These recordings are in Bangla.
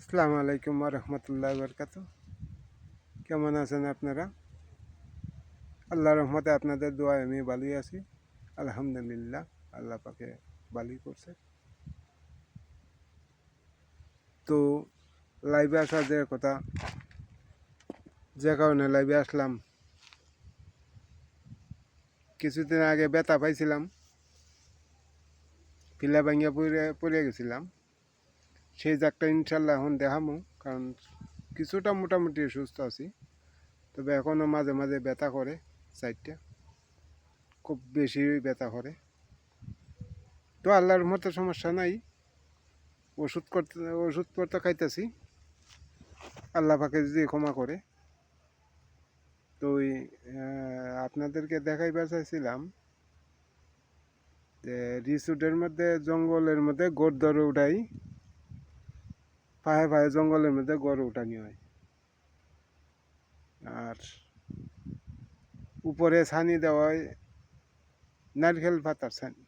আসসালামু আলাইকুম ওয়া রাহমাতুল্লাহি ওয়া বারাকাতুহু। কেমন আছেন আপনারা? আল্লাহর রহমতে আপনাদের দোয়ায় আমি ভালোই আছি। আলহামদুলিল্লাহ, আল্লাহ পাকে ভালোই করছে। তো লাইভে আসার যে কথা, যে কারণে লাইভে আসলাম, কিছুদিন আগে ব্যথা পাইছিলাম, পিলা ভাঙিয়া পড়ে গেছিলাম। সেই জায়গাটা ইনশাল্লাহ এখন দেখামো, কারণ কিছুটা মোটামুটি সুস্থ আছি। তবে এখনও মাঝে মাঝে ব্যথা করে, সাইডটা খুব বেশি ব্যথা করে। তো আল্লাহর মতো সমস্যা নাই, ওষুধপত্র খাইতেছি, আল্লাহ পাকে যদি ক্ষমা করে। তো আপনাদেরকে দেখাইবার চাইছিলাম যে রিসোর্টের মধ্যে জঙ্গলের মধ্যে গড় ধরে উঠাই, পায়ে পায়ে জঙ্গলের মধ্যে গড় উঠানি হয়, আর উপরে ছানি দেওয়া হয় নারকেল পাতার ছানি।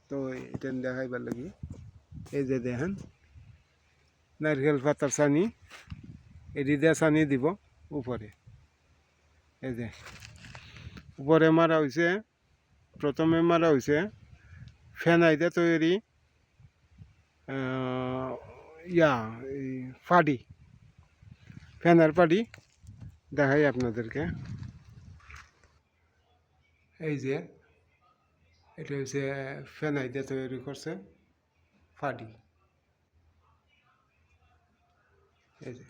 তো এটা দেখাইবার লাগি এই যে দেখেন নারকেল পাতার ছানি, এটি দিয়ে ছানি দিব উপরে। এই যে উপরে মারা হয়েছে, প্রথমে মারা হয়েছে ফেনাইতে তৈরি এই পাডি, ফেনার পাডি দেখাই আপনাদেরকে। এই যে এটা হচ্ছে ফেনাইতে তৈরি করছে ফাডি। এই যে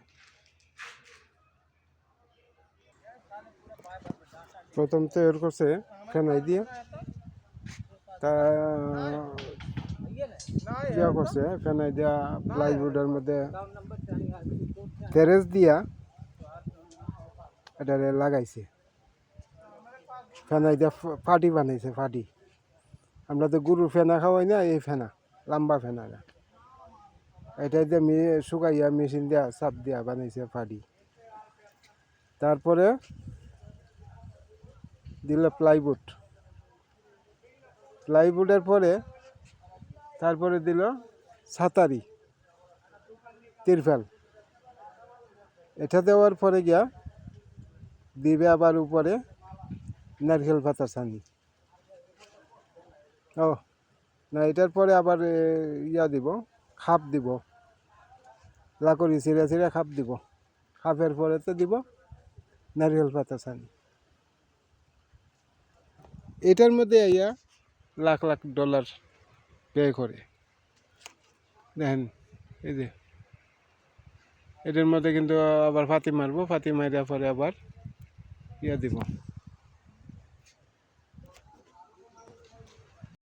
প্রথম তৈরি করছে ফেনাই দিয়ে, তা ইয়া করছে ফেনাই দিয়া প্লাইউডের মধ্যে তেরেস দিয়া এটা লাগাইছে, ফেনাই দিয়া ফাটি বানাইছে। ফাটি আমরা তো গরুর ফেনা খাওয়াই না, এই ফেনা লম্বা ফেনা না, এটা দিয়ে শুকাইয়া মেশিন দিয়া চাপ দিয়া বানাইছে ফাটি। তারপরে দিল প্লাইউড, প্লাইউডের পরে তারপরে দিল ছাতারি তিরফাল। এটা দেওয়ার পরে গিয়া দিবে আবার উপরে নারকেল পাতার ছানি। ও না, এটার পরে আবার ইয়া দিব, খাপ দিব, লাকড়ি ছিঁড়ে ছিঁড়ে খাপ দিব। খাপের পরে তো দিব নারকেল পাতা ছানি। এটার মধ্যে ইয়া লাখ লাখ ডলার ব্যয় করে। দেখেন এই যে এটার মধ্যে কিন্তু আবার ফাতি মারবো, ফাতি মারার পরে আবার ইয়া দিব।